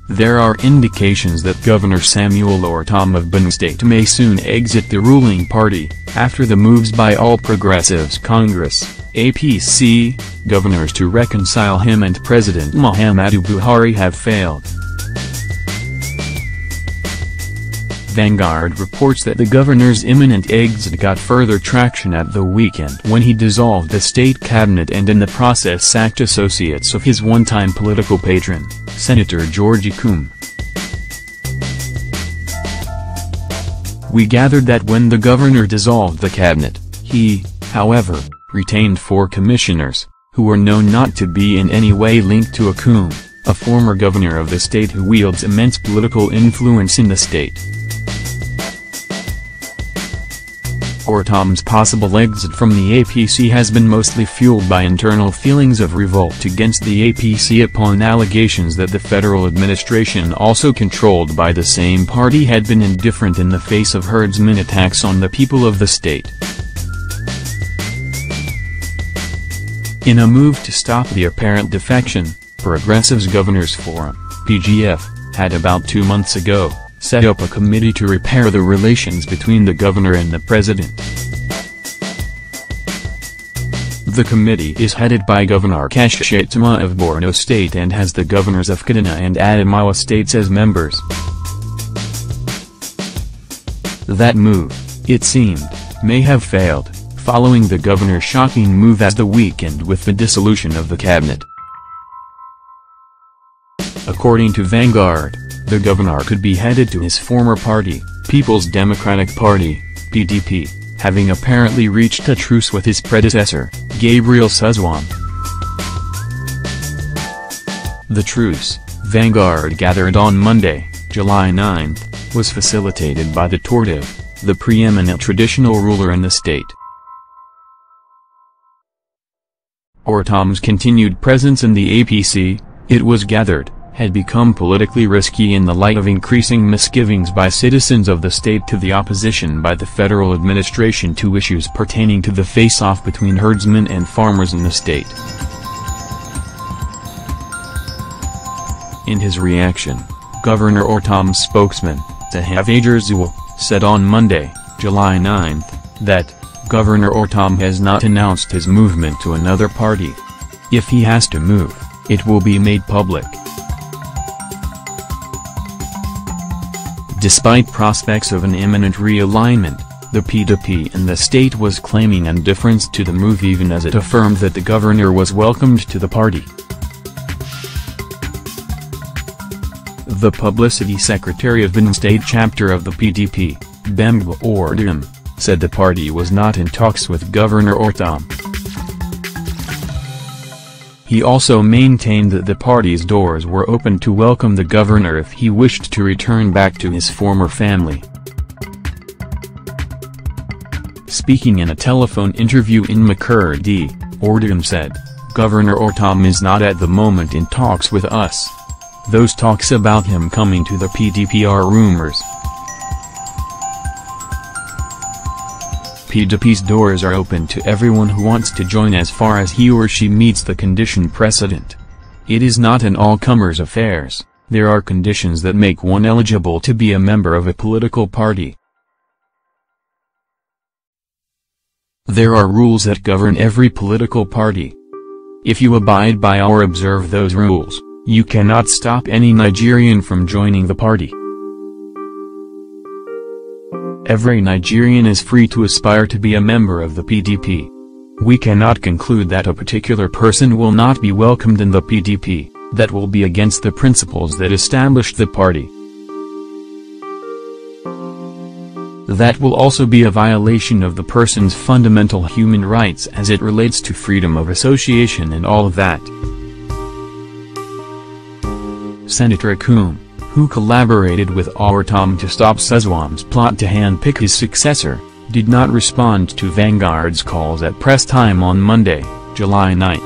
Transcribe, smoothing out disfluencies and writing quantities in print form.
There are indications that Governor Samuel Ortom of Benue State may soon exit the ruling party, after the moves by All Progressives Congress, APC, governors to reconcile him and President Muhammadu Buhari have failed. Vanguard reports that the governor's imminent exit got further traction at the weekend when he dissolved the state cabinet and in the process sacked associates of his one-time political patron, Senator George Akume. We gathered that when the governor dissolved the cabinet, he, however, retained 4 commissioners, who were known not to be in any way linked to Akume, a former governor of the state who wields immense political influence in the state. Ortom's possible exit from the APC has been mostly fueled by internal feelings of revolt against the APC upon allegations that the federal administration, also controlled by the same party, had been indifferent in the face of herdsmen attacks on the people of the state. In a move to stop the apparent defection, Progressives Governors Forum, PGF, had about 2 months ago set up a committee to repair the relations between the governor and the president. The committee is headed by Governor George Akume of Borno State and has the governors of Kaduna and Adamawa states as members. That move, it seemed, may have failed, following the governor's shocking move at the weekend with the dissolution of the cabinet. According to Vanguard, the governor could be headed to his former party, People's Democratic Party, PDP, having apparently reached a truce with his predecessor, Gabriel Suzwan. The truce, Vanguard gathered on Monday, July 9, was facilitated by the Tortive, the preeminent traditional ruler in the state. Ortom's continued presence in the APC, it was gathered, had become politically risky in the light of increasing misgivings by citizens of the state to the opposition by the federal administration to issues pertaining to the face-off between herdsmen and farmers in the state. In his reaction, Governor Ortom's spokesman, Samuel, said on Monday, July 9, that Governor Ortom has not announced his movement to another party. If he has to move, it will be made public. Despite prospects of an imminent realignment, the PDP in the state was claiming indifference to the move even as it affirmed that the governor was welcomed to the party. The Publicity Secretary of Benue State chapter of the PDP, Samuel Ortom, said the party was not in talks with Governor Ortom. He also maintained that the party's doors were open to welcome the governor if he wished to return back to his former family. Speaking in a telephone interview in Makurdi, Ortom said, "Governor Ortom is not at the moment in talks with us. Those talks about him coming to the PDP are rumors. PDP's doors are open to everyone who wants to join as far as he or she meets the condition precedent. It is not an all-comers affairs, there are conditions that make one eligible to be a member of a political party. There are rules that govern every political party. If you abide by or observe those rules, you cannot stop any Nigerian from joining the party. Every Nigerian is free to aspire to be a member of the PDP. We cannot conclude that a particular person will not be welcomed in the PDP, that will be against the principles that established the party. That will also be a violation of the person's fundamental human rights as it relates to freedom of association and all of that." Senator Akume, who collaborated with Ortom to stop Suzwan's plot to handpick his successor, did not respond to Vanguard's calls at press time on Monday, July 9.